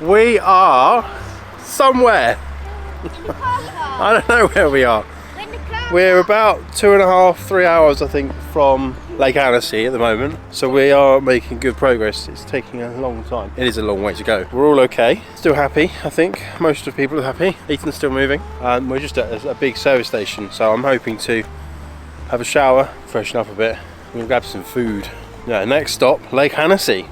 We are somewhere. I don't know where we are. We're about 2.5, 3 hours, I think, from Lake Annecy at the moment. So we are making good progress. It's taking a long time. It is a long way to go. We're all okay. Still happy, I think. Most of the people are happy. Ethan's still moving. We're just at a big service station. So I'm hoping to have a shower, freshen up a bit. We're going to grab some food. Yeah, next stop, Lake Annecy.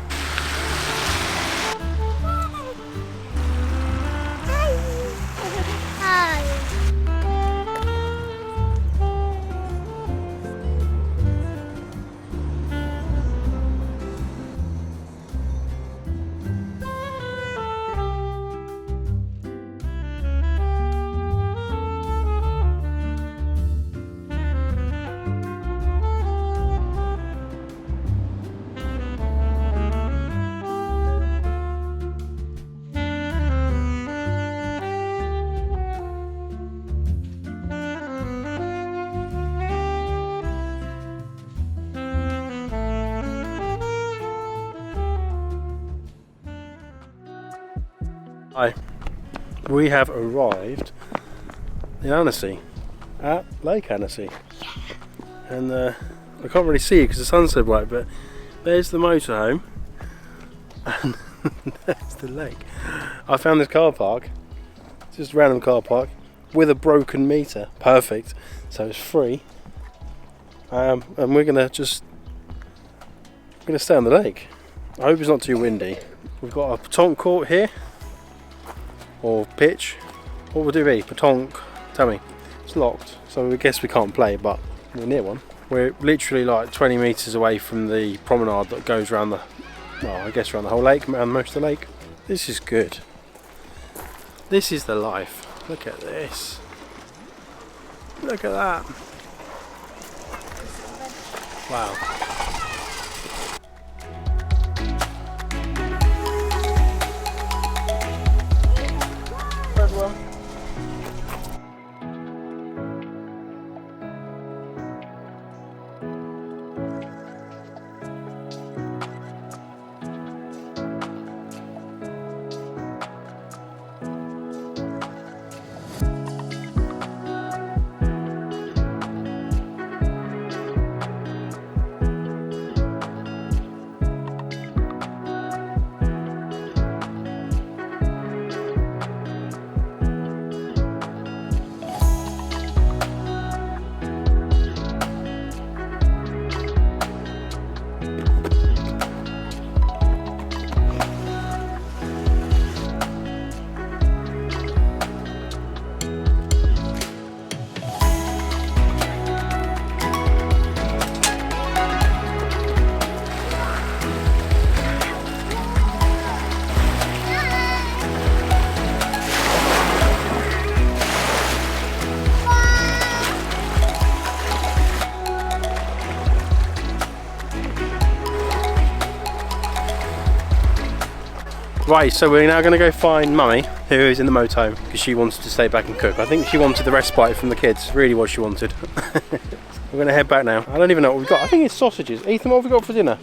Hi, we have arrived in Annecy, at Lake Annecy, and I can't really see it because the sun's so bright, but there's the motorhome and there's the lake. I found this car park, just a random car park with a broken meter, perfect, so it's free, and we're gonna stay on the lake. I hope it's not too windy. We've got a petanque court here, or pitch. What would it be? Petanque? Tell me. It's locked, so I guess we can't play, but we're near one. We're literally like 20 metres away from the promenade that goes around the, well, I guess around the whole lake, around most of the lake. This is good. This is the life. Look at this. Look at that. Wow. Right, so we're now going to go find Mummy, who is in the motorhome, because she wanted to stay back and cook. I think she wanted the respite from the kids, really what she wanted. We're going to head back now. I don't even know what we've got. I think it's sausages. Ethan, what have we got for dinner?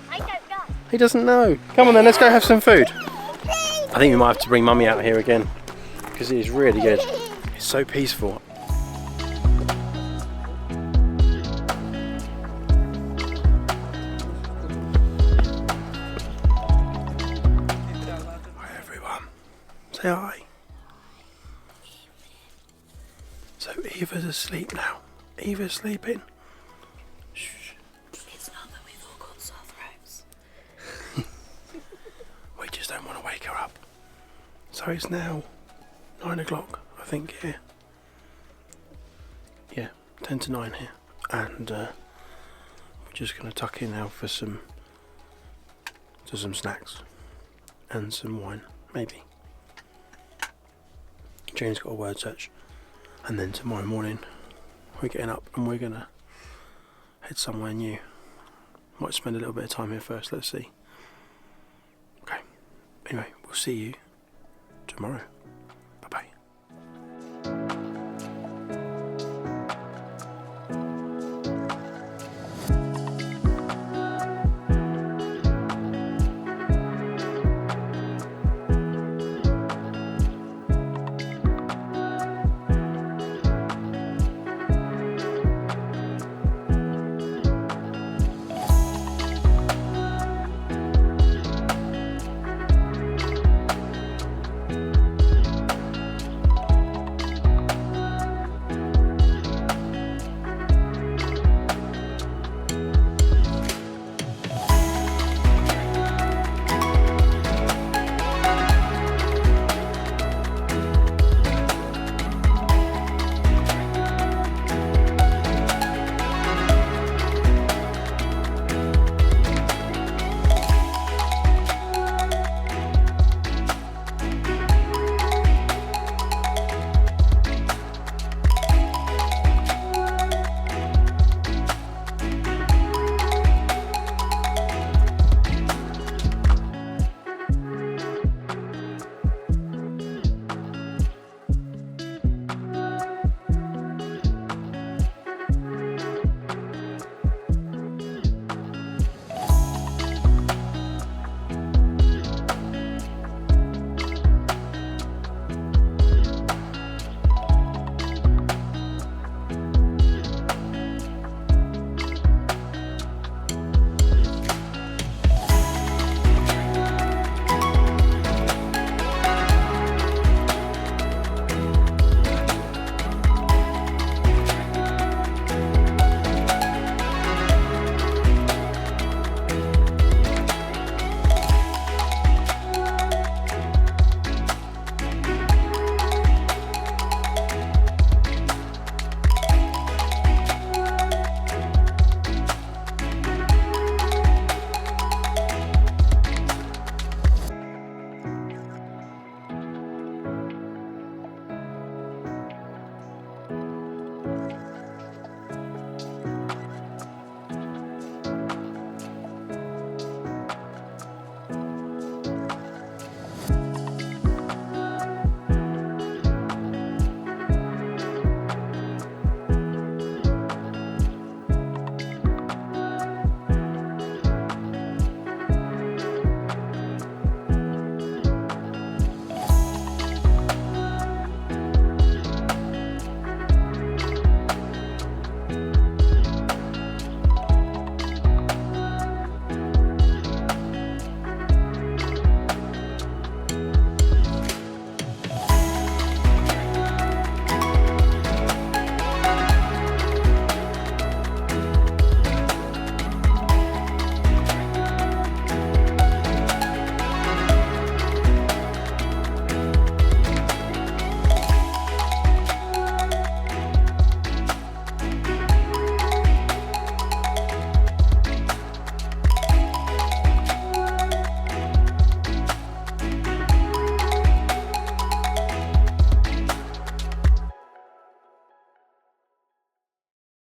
I don't know. He doesn't know. Come on then, let's go have some food. I think we might have to bring Mummy out here again, because it is really good. It's so peaceful. Say hi. So Eva's asleep now. Eva's sleeping. Shh. It's not that we've all got sore throats. We just don't want to wake her up. So it's now 9 o'clock, I think, here. Yeah, 10 to 9 here. And we're just going to tuck in now for some snacks and some wine, maybe. Jane's got a word search, and then tomorrow morning we're getting up and we're gonna head somewhere new. Might spend a little bit of time here first, let's see. Okay, anyway, we'll see you tomorrow.